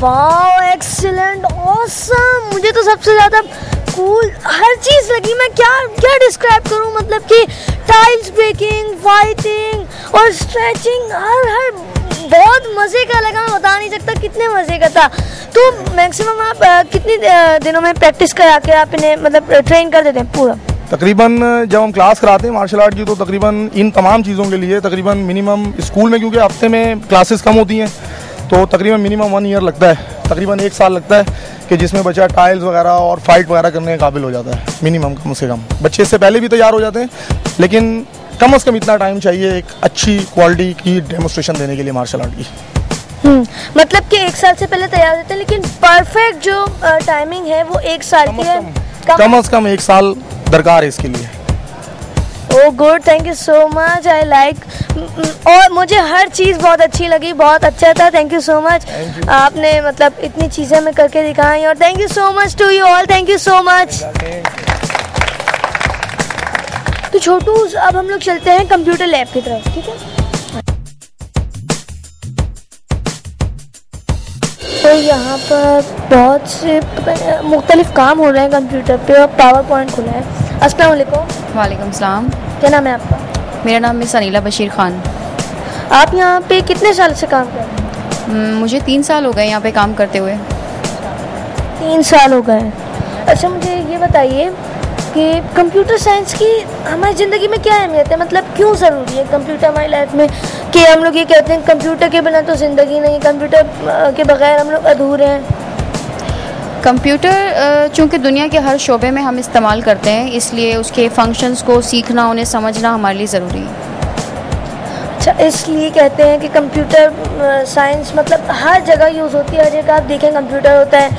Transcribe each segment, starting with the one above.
Wow, excellent, awesome. मुझे तो सबसे ज़्यादा कूल हर चीज़ लगी। मैं क्या डिस्क्राइब करूं, मतलब कि टाइल्स ब्रेकिंग, फाइटिंग और स्ट्रेचिंग, हर बहुत मज़े का लगा। मैं बता नहीं सकता कितने मज़े का था। तो मैक्सिमम आप कितने दिनों में प्रैक्टिस करा के आप इन्हें मतलब ट्रेन कर देते हैं पूरा? तकरीबन जब हम क्लास कराते हैं मार्शल आर्ट की, तो तकरीबन इन तमाम चीज़ों के लिए तकरीबन मिनिमम स्कूल में, क्योंकि हफ्ते में क्लासेस कम होती हैं, तो तकरीबन मिनिमम 1 ईयर लगता है, तकरीबन 1 साल लगता है कि जिसमें बच्चा टाइल्स वगैरह और फाइट वगैरह करने के काबिल हो जाता है। मिनिमम कम से कम बच्चे इससे पहले भी तैयार हो जाते हैं, लेकिन कम से कम इतना टाइम चाहिए एक अच्छी क्वालिटी की डेमोस्ट्रेशन देने के लिए मार्शल आर्ट की। मतलब कि 1 साल से पहले तैयार होते हैं, लेकिन परफेक्ट जो टाइमिंग है वो 1 साल की है। कम से कम 1 साल दरकार है इसके लिए। Oh good, thank you so much, I like. और मुझे हर चीज़ बहुत अच्छी लगी, बहुत अच्छा था। थैंक यू सो मच, आपने मतलब इतनी चीज़ें मैं करके दिखाई। और thank you so much to you all, thank you so much. तो छोटू, अब हम लोग चलते हैं कंप्यूटर लैब की तरफ, ठीक है? तो यहाँ पर बहुत से मुख्तलिफ काम हो रहे हैं कंप्यूटर पे, और पावर पॉइंट खुला है। अस्सलाम वालेकुम। वालेकुम सलाम। क्या नाम है आपका? मेरा नाम मिस अनीला बशीर खान। आप यहाँ पे कितने साल से काम कर रहे हैं? मुझे 3 साल हो गए यहाँ पे काम करते हुए। 3 साल हो गए। अच्छा, मुझे ये बताइए कि कंप्यूटर साइंस की हमारी ज़िंदगी में क्या अहमियत है, मतलब क्यों ज़रूरी है कंप्यूटर हमारी लाइफ में? कि हम लोग ये कहते हैं कंप्यूटर के बिना तो ज़िंदगी नहीं, कंप्यूटर के बगैर हम लोग अधूरे हैं। कंप्यूटर चूँकि दुनिया के हर शोबे में हम इस्तेमाल करते हैं, इसलिए उसके फंक्शंस को सीखना, उन्हें समझना हमारे लिए ज़रूरी है। अच्छा, इसलिए कहते हैं कि कंप्यूटर साइंस मतलब हर जगह यूज़ होती है, हर जगह आप देखें कंप्यूटर होता है।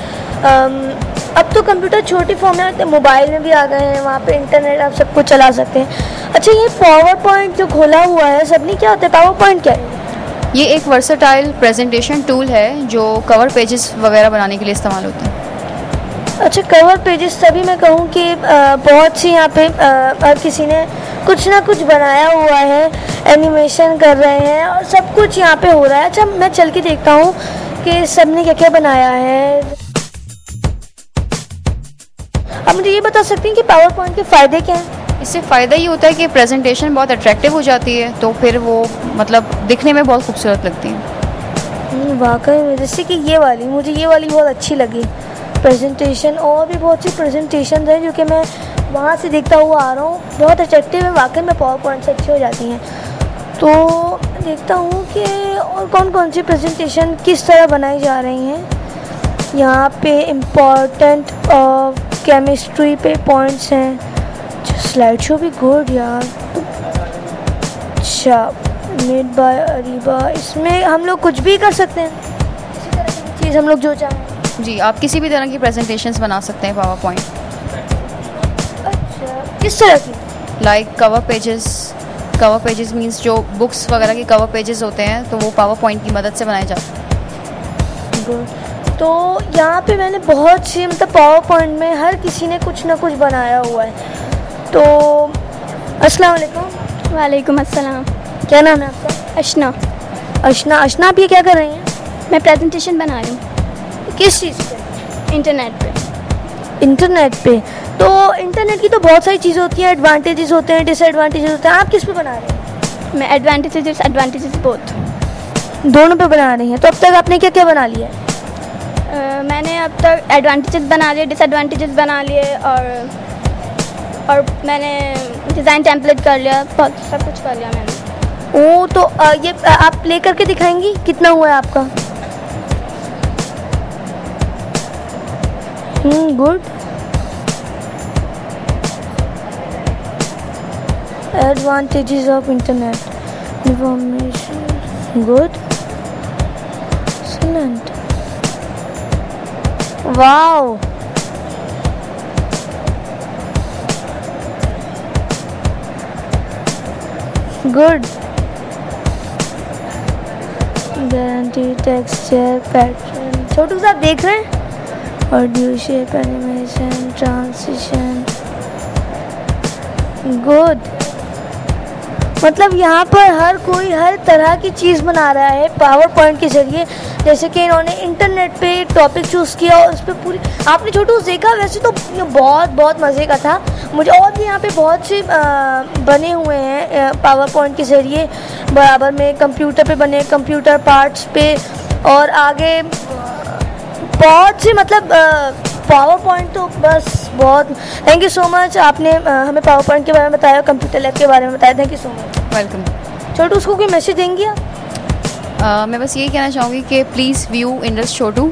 अब तो कंप्यूटर छोटी फॉर्म में आते हैं, मोबाइल में भी आ गए हैं, वहाँ पे इंटरनेट आप सब कुछ चला सकते हैं। अच्छा, ये पावर पॉइंट जो खोला हुआ है सबने, क्या होता है पावर पॉइंट, क्या है? ये एक वर्सेटाइल प्रेजेंटेशन टूल है जो कवर पेजेस वगैरह बनाने के लिए इस्तेमाल होता है। अच्छा, कवर पेजेस, तभी मैं कहूँ कि बहुत सी यहाँ पे हर किसी ने कुछ ना कुछ बनाया हुआ है, एनिमेशन कर रहे हैं और सब कुछ यहाँ पे हो रहा है। अच्छा, मैं चल के देखता हूँ कि सब ने क्या क्या बनाया है। अब मुझे ये बता सकती हैं कि पावर पॉइंट के फ़ायदे क्या हैं? इससे फ़ायदा ये होता है कि प्रेजेंटेशन बहुत अट्रैक्टिव हो जाती है, तो फिर वो मतलब दिखने में बहुत खूबसूरत लगती है। वाकई में, जैसे कि मुझे ये वाली बहुत अच्छी लगी प्रेजेंटेशन। और भी बहुत सी प्रेजेंटेशन हैं जो कि मैं वहाँ से देखता हुआ आ रहा हूँ, बहुत अट्रैक्टिव है, वाकई में पावर पॉइंट से अच्छी हो जाती हैं। तो देखता हूँ कि और कौन कौन सी प्रेजेंटेशन किस तरह बनाई जा रही हैं। यहाँ पे इम्पॉर्टेंट केमिस्ट्री पे पॉइंट्स हैं। स्लाइड शो भी गुड यार। अच्छा, मेड बाय अरीबा, इसमें हम लोग कुछ भी कर सकते हैं, किसी तरह की चीज़ हम लोग जो चाहें। जी, आप किसी भी तरह की प्रेजेंटेशंस बना सकते हैं पावर पॉइंट। अच्छा, किस तरह की? लाइक कवर पेजेस मीन्स जो बुक्स वगैरह के कवर पेजेस होते हैं, तो वो पावर पॉइंट की मदद से बनाए जाते हैं। गुड। तो यहाँ पे मैंने बहुत सी मतलब पावर पॉइंट में हर किसी ने कुछ ना कुछ बनाया हुआ है। तो अस्सलाम वालेकुम। वालेकुम अस्सलाम। क्या नाम है आपका? अशना। अशना, आप ये क्या कर रही हैं? मैं प्रेजेंटेशन बना रही हूँ। किस चीज़ पे? इंटरनेट पे। इंटरनेट पे? तो इंटरनेट की तो बहुत सारी चीज़ें होती हैं, एडवांटेजेस होते हैं, डिसएडवांटेजेस होते हैं, आप किस पे बना रहे हैं? मैं एडवांटेजेस डिसएडवांटेजेस बोथ दोनों पे बना रही हैं। तो अब तक आपने क्या क्या बना लिया है? मैंने अब तक एडवांटेजेस बना लिए, डिसएडवांटेजेस बना लिए, और मैंने डिज़ाइन टेम्पलेट कर लिया, बहुत सब कुछ कर लिया मैंने। ओ तो ये आप प्ले करके दिखाएंगी कितना हुआ है आपका? Good. Advantages of internet information, good, excellent, wow. Good. Guarantee texture pattern. Chhotu साहब देख रहे हैं? Audio shape animation transition, good. मतलब यहाँ पर हर कोई हर तरह की चीज़ बना रहा है पावर पॉइंट के जरिए। जैसे कि इन्होंने इंटरनेट पे एक टॉपिक चूज़ किया और उस पर पूरी आपने छोटू देखा, वैसे तो बहुत मज़े का था मुझे। और भी यहाँ पे बहुत से बने हुए हैं पावर पॉइंट के ज़रिए, बराबर में कंप्यूटर पे बने, कंप्यूटर पार्ट्स पे, और आगे बहुत से मतलब पावर पॉइंट तो बस बहुत। थैंक यू सो मच, आपने हमें पावर पॉइंट के बारे में बताया, कंप्यूटर लैब के बारे में बताया। Thank you so much. Welcome. Chhotu उसको कोई मैसेज देंगी आप? मैं बस यही कहना चाहूँगी कि please view Indus Chhotu,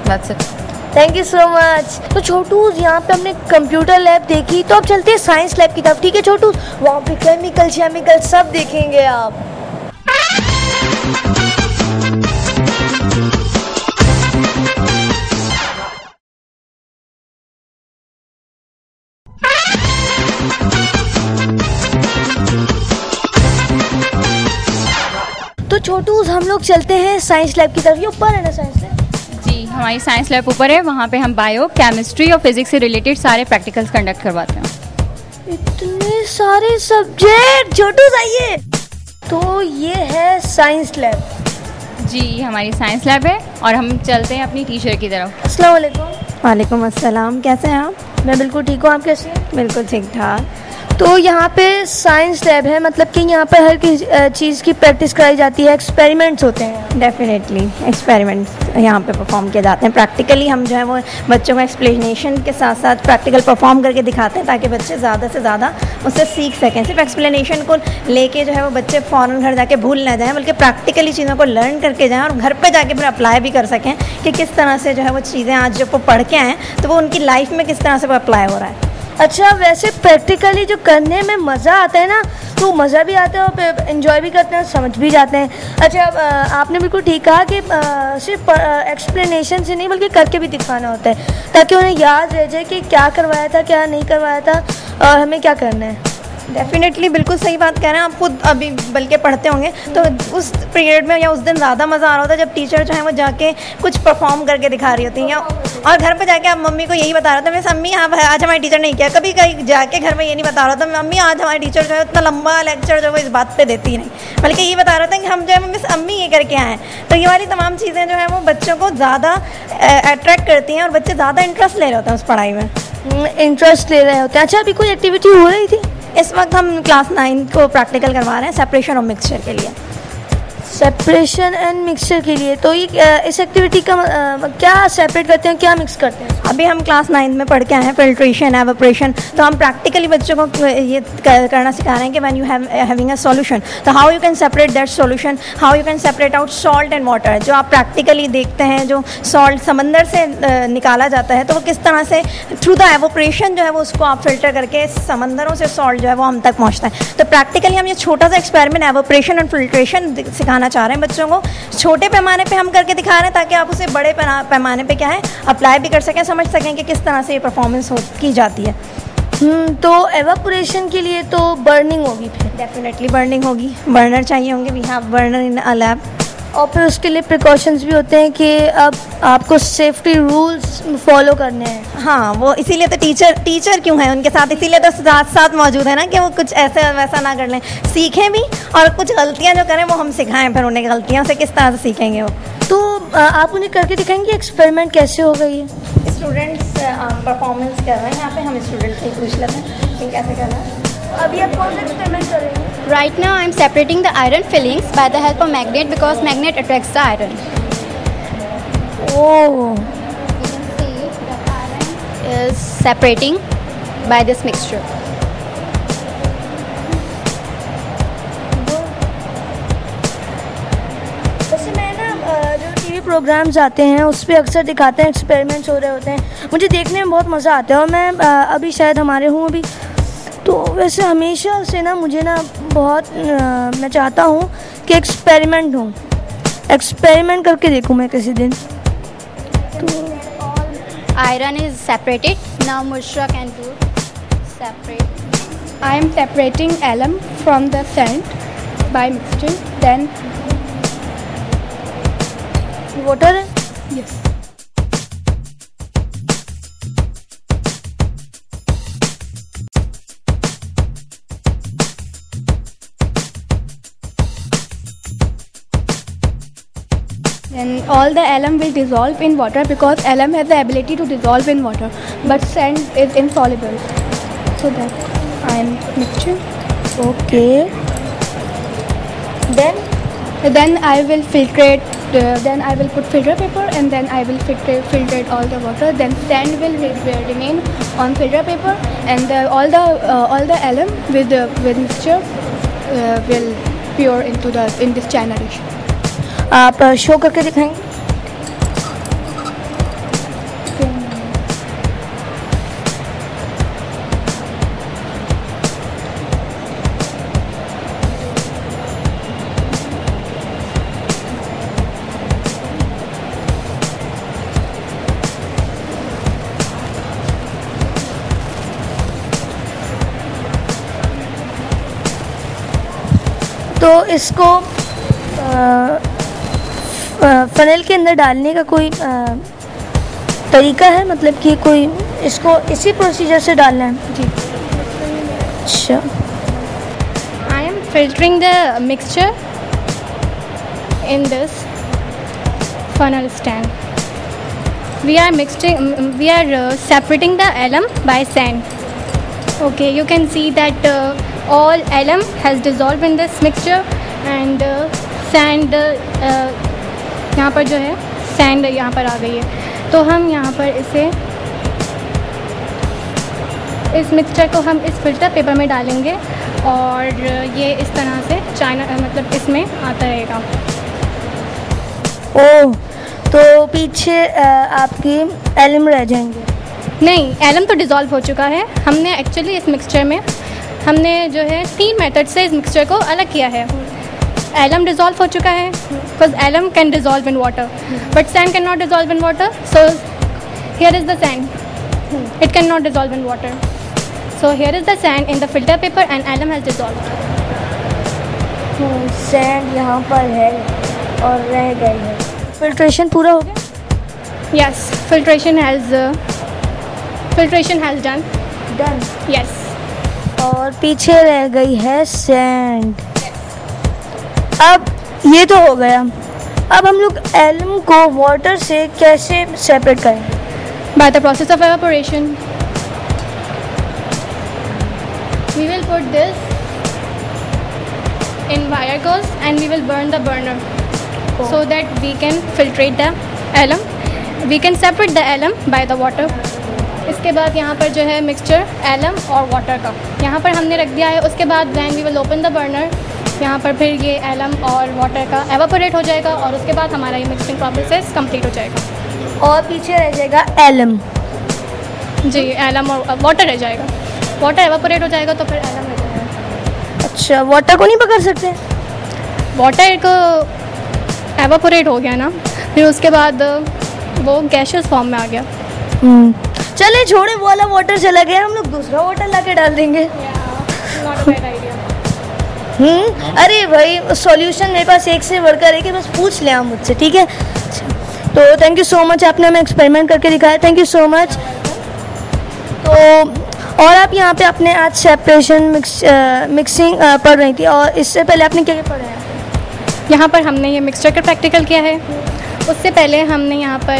that's it. Thank you so much. तो छोटू यहाँ पे हमने कंप्यूटर लैब देखी, तो अब चलते हैं साइंस लैब की तरफ, ठीक है छोटू? वहाँ पे केमिकल सब देखेंगे आप। तो छोटू हम लोग चलते हैं साइंस लैब की तरफ। ये ऊपर है ना साइंस लैब? जी, हमारी साइंस लैब ऊपर है। वहाँ पे हम बायो, केमिस्ट्री और फिजिक्स से रिलेटेड सारे प्रैक्टिकल्स कंडक्ट करवाते हैं। इतने सारे सब्जेक्ट। छोटू आइए। तो ये है साइंस लैब। जी, हमारी साइंस लैब है और हम चलते हैं अपनी टीचर की तरफ। अस्सलाम वालेकुम। वालेकुम अस्सलाम, कैसे हैं आप? मैं बिल्कुल ठीक हूँ, आप कैसे हैं? बिल्कुल ठीक ठाक। तो यहाँ पे साइंस लैब है, मतलब कि यहाँ पे हर किसी चीज़ की प्रैक्टिस कराई जाती है, एक्सपेरिमेंट्स होते हैं। डेफिनेटली एक्सपेरिमेंट्स यहाँ पे परफॉर्म किए जाते हैं। प्रैक्टिकली हम जो है वो बच्चों को एक्सप्लेनेशन के साथ साथ प्रैक्टिकल परफॉर्म करके दिखाते हैं, ताकि बच्चे ज़्यादा से ज़्यादा उससे सीख सकें। सिर्फ एक्सप्लेनेशन को लेके जो है वो बच्चे फ़ौरन घर जाके भूल ना जाएँ, बल्कि प्रैक्टिकली चीज़ों को लर्न करके जाएँ और घर पर जाके फिर अप्लाई भी कर सकें कि किस तरह से जो है वो चीज़ें आज जब वो पढ़ के आएँ तो वो उनकी लाइफ में किस तरह से वो अप्लाई हो रहा है। अच्छा, वैसे प्रैक्टिकली जो करने में मज़ा आता है ना, तो मज़ा भी आता है और इन्जॉय भी करते हैं, समझ भी जाते हैं। अच्छा, आपने बिल्कुल ठीक कहा कि सिर्फ एक्सप्लेनेशन से नहीं बल्कि करके भी दिखाना होता है, ताकि उन्हें याद रह जाए कि क्या करवाया था, क्या नहीं करवाया था और हमें क्या करना है। डेफिनेटली बिल्कुल सही बात कह रहे हैं आप। खुद अभी बल्कि पढ़ते होंगे तो उस पीरियड में या उस दिन ज़्यादा मज़ा आ रहा होता है जब टीचर जो है वो जाके कुछ परफॉर्म करके दिखा रही होती हैं, और घर पे जाके आप मम्मी को यही बता रहा था, वैसे अम्मी आज हमारी टीचर नहीं किया। कभी कहीं जाके घर में ये नहीं बता रहा था मम्मी आज हमारी टीचर जो है उतना लंबा लेक्चर जो है इस बात पर देती नहीं, बल्कि यही बता रहा था कि हम जो है मिस अम्मी ये करके आए हैं। तो ये वाली तमाम चीज़ें जो है वो बच्चों को ज़्यादा अट्रैक्ट करती हैं और बच्चे ज़्यादा इंटरेस्ट ले रहे होते हैं उस पढ़ाई में। इंटरेस्ट ले रहे होते हैं। अच्छा, अभी कोई एक्टिविटी हो रही थी? इस वक्त हम क्लास 9 को प्रैक्टिकल करवा रहे हैं सेपरेशन और मिक्सचर के लिए। सेपरेशन एंड मिक्सचर के लिए, तो ये इस एक्टिविटी का क्या सेपरेट करते हैं, क्या मिक्स करते हैं? अभी हम क्लास 9 में पढ़ के आए हैं फिल्ट्रेशन, एवापोरेशन। तो हम प्रैक्टिकली बच्चों को ये करना सिखा रहे हैं कि when you having a solution, तो how you can separate that solution, how you can separate out salt and water. जो आप प्रैक्टिकली देखते हैं, जो सॉल्ट समंदर से निकाला जाता है, तो वो किस तरह से थ्रू द एवापोरेशन जो है वो उसको आप फिल्टर करके समंदरों से सॉल्ट जो है वो हम तक पहुँचता है। तो प्रैक्टिकली हम ये छोटा सा एक्सपेरिमेंट एवापोरेशन एंड फिल्ट्रेशन सिखाना चाह रहे हैं बच्चों को। छोटे पैमाने पे हम करके दिखा रहे हैं ताकि आप उसे बड़े पैमाने पे क्या है अप्लाई भी कर सकें, समझ सकें कि किस तरह से ये परफॉर्मेंस की जाती है। तो एवापोरेशन के लिए तो बर्निंग होगी, फिर डेफिनेटली बर्निंग होगी, बर्नर चाहिए होंगे। We have burner in a lab. और फिर उसके लिए प्रिकॉशंस भी होते हैं कि अब आपको सेफ्टी रूल्स फॉलो करने हैं। हाँ, वो इसीलिए तो टीचर क्यों है उनके साथ, इसीलिए तो साथ मौजूद है ना, कि वो कुछ ऐसे वैसा ना कर लें, सीखें भी और कुछ गलतियाँ जो करें वो हम सिखाएं, फिर उन्हें गलतियों से किस तरह से सीखेंगे वो। तो आप उन्हें करके दिखाएंगे एक्सपेरिमेंट कैसे हो गई है? स्टूडेंट्स परफॉर्मेंस कर रहे हैं यहाँ पे, हम स्टूडेंट से पूछ लेते हैं कि कैसे करना है। अभी आप कौन सा एक्सपेरिमेंट कर रहे हैं? Right now I am separating the iron fillings by the help of magnet because magnet attracts the iron. Oh. You can see the iron is separating by this mixture. Programmes आते हैं उस पर अक्सर दिखाते हैं एक्सपेरिमेंट्स हो रहे होते हैं, मुझे देखने में बहुत मज़ा आता है। और मैं अभी शायद हमारे हूँ अभी, तो वैसे हमेशा से ना मुझे ना बहुत मैं चाहता हूँ कि एक्सपेरिमेंट हो, एक्सपेरिमेंट करके देखूँ मैं किसी दिन। Iron is separated. Now Mushra can do separate. I am separating alum from the sand by mixture. Then water है। yes. Then all the alum will dissolve in water because alum has the ability to dissolve in water, but sand is insoluble. So that I am mixture. Okay. Then I will filtrate. Then I will put filter paper and then I will filtrate all the water. Then sand will remain on filter paper and all the alum with mixture will pour into in this china dish. आप show करके दिखाएंगे? तो इसको funnel के अंदर डालने का कोई तरीका है, मतलब कि कोई इसको इसी प्रोसीजर से डालना है? जी। अच्छा। I am filtering the mixture in this funnel stand. We are separating the alum by sand. Okay, you can see that all alum has dissolved in this mixture and sand यहाँ पर जो है sand यहाँ पर आ गई है। तो हम यहाँ पर इस मिक्सचर को हम इस फिल्टर पेपर में डालेंगे और ये इस तरह से चाइना मतलब इसमें आता रहेगा। ओह, तो पीछे आपकी एलम रह जाएंगे? नहीं, एलम तो डिज़ोल्व हो चुका है। हमने एक्चुअली इस मिक्सचर में हमने जो है 3 मेथड से इस मिक्सचर को अलग किया है। एलम डिज़ोल्व हो चुका है because alum can dissolve in water but sand can not dissolve in water, so here is the sand, it can not dissolve in water, so here is the sand in the filter paper and alum has dissolve. Sand यहाँ पर है और रह गई है। Filtration पूरा हो गया? Yes, filtration has done. Yes. और पीछे रह गई है सैंड। अब ये तो हो गया, अब हम लोग एलम को वाटर से कैसे सेपरेट करेंगे? By the process of evaporation, we will put this in wire gauze and we will burn the burner so that we can filtrate the alum. We can separate the alum by the water. इसके बाद यहाँ पर जो है mixture alum और water का यहाँ पर हमने रख दिया है। उसके बाद then we will open the burner, यहाँ पर फिर ये एलम और वाटर का एवापोरेट हो जाएगा और उसके बाद हमारा ये मिक्सिंग प्रोसेस कंप्लीट हो जाएगा। और पीछे रह जाएगा एलम? जी, एलम और वाटर रह जाएगा। वाटर एवापोरेट हो जाएगा तो फिर एलम रह जाएगा। अच्छा, वाटर को नहीं पकड़ सकते? वाटर को एवापोरेट हो गया ना, फिर उसके बाद वो गैशियस फॉर्म में आ गया। चले छोड़े, वो वाला वाटर चला गया, हम लोग दूसरा वाटर ला के डाल देंगे। अरे भाई, सॉल्यूशन मेरे पास एक से बढ़कर है कि बस पूछ लें आप मुझसे, ठीक है? तो थैंक यू सो मच, आपने हमें एक्सपेरिमेंट करके दिखाया, थैंक यू सो मच। तो और आप यहाँ पे अपने आज सेपरेशन मिक्सिंग पढ़ रही थी, और इससे पहले आपने क्या क्या पढ़ा है? यहाँ पर हमने ये मिक्सचर का प्रैक्टिकल किया है, उससे पहले हमने यहाँ पर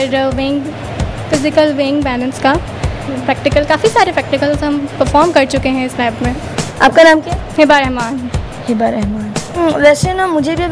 फिज़िकल वेइंग बैलेंस का प्रैक्टिकल, काफ़ी सारे प्रैक्टिकल्स हम परफॉर्म कर चुके हैं इस लैब में। आपका नाम क्या है? हिबा रहमान। हिबा रहमान। वैसे ना मुझे भी